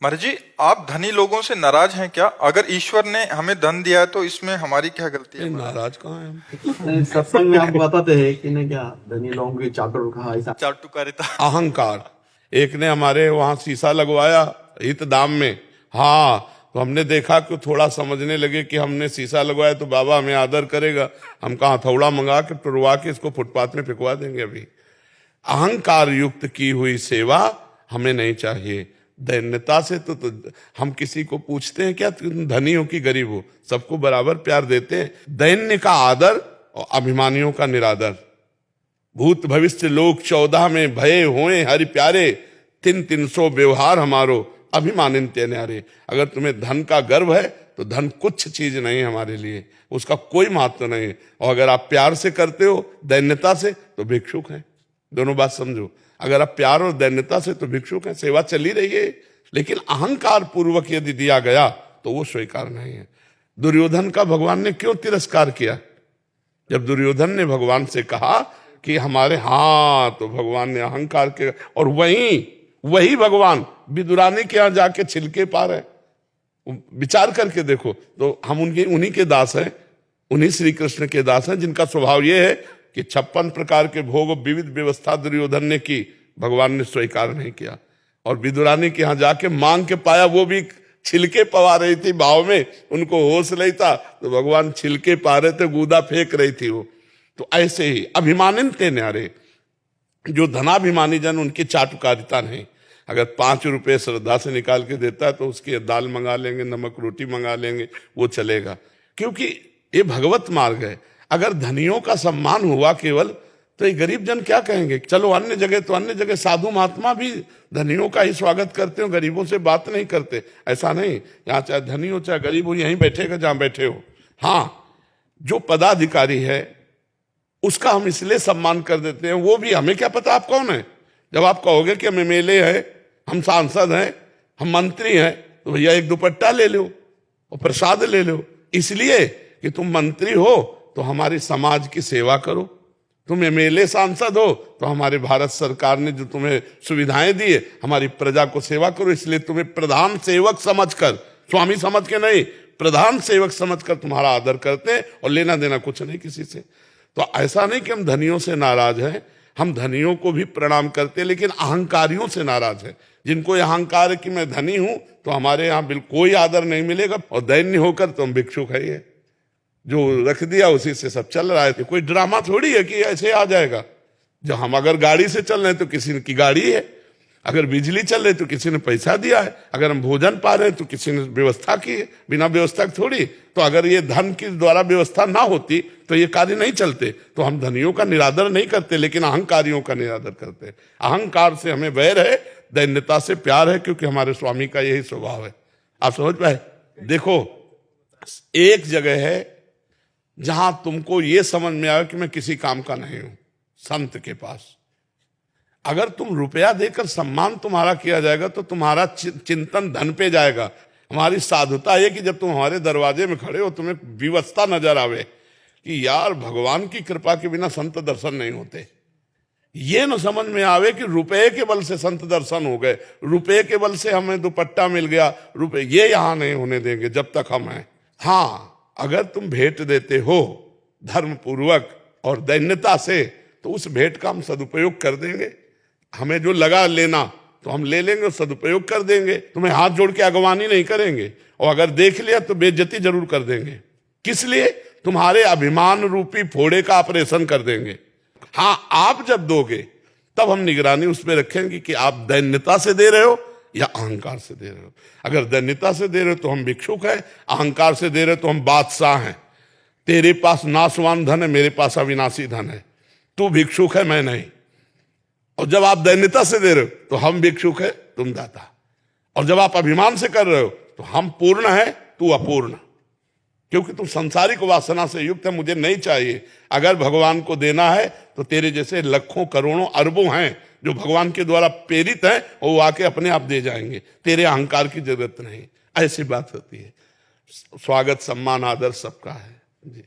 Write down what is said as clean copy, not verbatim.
महाराज जी, आप धनी लोगों से नाराज हैं क्या? अगर ईश्वर ने हमें धन दिया है तो इसमें हमारी क्या गलती है? नाराज कहाँ है हम? नहीं, सत्संग में हम बताते हैं कि नहीं क्या धनी लोगों की चाटुर कहा ऐसा चाटुकारिता। अहंकार। एक ने हमारे वहां शीशा लगवाया हित दाम में। हाँ, तो हमने देखा कि थोड़ा समझने लगे कि हमने शीशा लगवाया तो बाबा हमें आदर करेगा। हम कहा हथौड़ा मंगा के टुरवा के इसको फुटपाथ में फेंकवा देंगे। अभी अहंकार युक्त की हुई सेवा हमें नहीं चाहिए। दैन्यता से तो हम किसी को पूछते हैं क्या तुम धनी हो कि गरीब हो? सबको बराबर प्यार देते हैं। दैन्य का आदर और अभिमानियों का निरादर। भूत भविष्य लोक 14 में भये होए हरि प्यारे, 300 व्यवहार हमारो अभिमानिन ते न्यारे। अगर तुम्हें धन का गर्व है तो धन कुछ चीज नहीं है हमारे लिए, उसका कोई महत्व नहीं है। और अगर आप प्यार से करते हो दैन्यता से तो भिक्षुक हैं। दोनों बात समझो। अगर आप प्यार और दैन्यता से तो भिक्षुक हैं, सेवा चली रही है। लेकिन अहंकार पूर्वक यदि दिया गया तो वो स्वीकार नहीं है। दुर्योधन का भगवान ने क्यों तिरस्कार किया? जब दुर्योधन ने भगवान से कहा कि हमारे, हाँ, तो भगवान ने अहंकार के, और वही भगवान विदुरानी के यहां जाके छिलके पा रहे। विचार करके देखो तो हम उन्हीं के दास हैं, उन्हीं श्री कृष्ण के दास हैं जिनका स्वभाव यह है कि 56 प्रकार के भोग विविध व्यवस्था दुर्योधन ने की, भगवान ने स्वीकार नहीं किया। और विदुरानी के यहां जाके मांग के पाया, वो भी छिलके पवा रही थी भाव में, उनको होश नहीं था तो भगवान छिलके पा रहे थे, गूदा फेंक रही थी वो। तो ऐसे ही अभिमानिन ते न्यारे, जो धनाभिमानी जन उनकी चाटुकारिता नहीं। अगर 5 रुपए श्रद्धा से निकाल के देता है तो उसकी दाल मंगा लेंगे, नमक रोटी मंगा लेंगे, वो चलेगा, क्योंकि ये भगवत मार्ग है। अगर धनियों का सम्मान हुआ केवल तो ये गरीब जन क्या कहेंगे? चलो अन्य जगह तो अन्य जगह साधु महात्मा भी धनियों का ही स्वागत करते हो, गरीबों से बात नहीं करते। ऐसा नहीं, यहाँ चाहे धनी हो चाहे गरीब हो, यहीं बैठेगा जहां बैठे हो। हाँ, जो पदाधिकारी है उसका हम इसलिए सम्मान कर देते हैं, वो भी हमें क्या पता आप कौन है। जब आप कहोगे कि हम एमएलए हैं, हम सांसद हैं, हम मंत्री हैं, तो भैया एक दुपट्टा ले लो और प्रसाद ले लो, इसलिए कि तुम मंत्री हो तो हमारी समाज की सेवा करो। तुम एमएलए सांसद हो तो हमारे भारत सरकार ने जो तुम्हें सुविधाएं दी है, हमारी प्रजा को सेवा करो, इसलिए तुम्हें प्रधान सेवक समझकर, स्वामी समझ के नहीं, प्रधान सेवक समझकर तुम्हारा आदर करते हैं, और लेना देना कुछ नहीं किसी से। तो ऐसा नहीं कि हम धनियों से नाराज हैं, हम धनियों को भी प्रणाम करते हैं, लेकिन अहंकारियों से नाराज हैं। जिनको अहंकार है कि मैं धनी हूं तो हमारे यहाँ बिल्कुल कोई आदर नहीं मिलेगा, और दैन्य होकर तो हम भिक्षुक है। ये जो रख दिया उसी से सब चल रहा है। कोई ड्रामा थोड़ी है कि ऐसे आ जाएगा। जो हम अगर गाड़ी से चल रहे हैं तो किसी की गाड़ी है, अगर बिजली चल रही तो किसी ने पैसा दिया है, अगर हम भोजन पा रहे हैं तो किसी ने व्यवस्था की है, बिना व्यवस्था थोड़ी। तो अगर ये धन के द्वारा व्यवस्था ना होती तो ये कार्य नहीं चलते। तो हम धनियों का निरादर नहीं करते, लेकिन अहंकारियों का निरादर करते हैं। अहंकार से हमें वैर है, दैन्यता से प्यार है, क्योंकि हमारे स्वामी का यही स्वभाव है। आप समझ पाए? देखो, एक जगह है जहां तुमको ये समझ में आए कि मैं किसी काम का नहीं हूं, संत के पास। अगर तुम रुपया देकर सम्मान तुम्हारा किया जाएगा तो तुम्हारा चिंतन धन पे जाएगा। हमारी साधुता है कि जब तुम हमारे दरवाजे में खड़े हो तुम्हें विवशता नजर आवे कि यार भगवान की कृपा के बिना संत दर्शन नहीं होते। ये न समझ में आवे कि रुपए के बल से संत दर्शन हो गए, रुपए के बल से हमें दुपट्टा मिल गया, रुपए, ये यहां नहीं होने देंगे जब तक हम हैं। हाँ, अगर तुम भेंट देते हो धर्म पूर्वक और दैन्यता से तो उस भेंट का हम सदुपयोग कर देंगे। हमें जो लगा लेना तो हम ले लेंगे, सदुपयोग कर देंगे। तुम्हें हाथ जोड़ के अगवानी नहीं करेंगे, और अगर देख लिया तो बेइज्जती जरूर कर देंगे। किस लिए? तुम्हारे अभिमान रूपी फोड़े का ऑपरेशन कर देंगे। हाँ, आप जब दोगे तब हम निगरानी उसमें रखेंगे कि आप दैन्यता से दे रहे हो या अहंकार से दे रहे हो। अगर दैन्यता से दे रहे हो तो हम भिक्षुक हैं, अहंकार से दे रहे हो तो हम बादशाह हैं। तेरे पास नाशवान धन है, मेरे पास अविनाशी धन है, तू भिक्षुक है, मैं नहीं। और जब आप दैन्यता से दे रहे हो तो हम भिक्षुक है, तुम दाता। और जब आप अभिमान से कर रहे हो तो हम पूर्ण है, तू अपूर्ण, क्योंकि तुम सांसारिक वासना से युक्त है, मुझे नहीं चाहिए। अगर भगवान को देना है तो तेरे जैसे लाखों करोड़ों अरबों हैं जो भगवान के द्वारा प्रेरित हैं, और वो आके अपने आप दे जाएंगे, तेरे अहंकार की जरूरत नहीं। ऐसी बात होती है। स्वागत सम्मान आदर सबका है जी।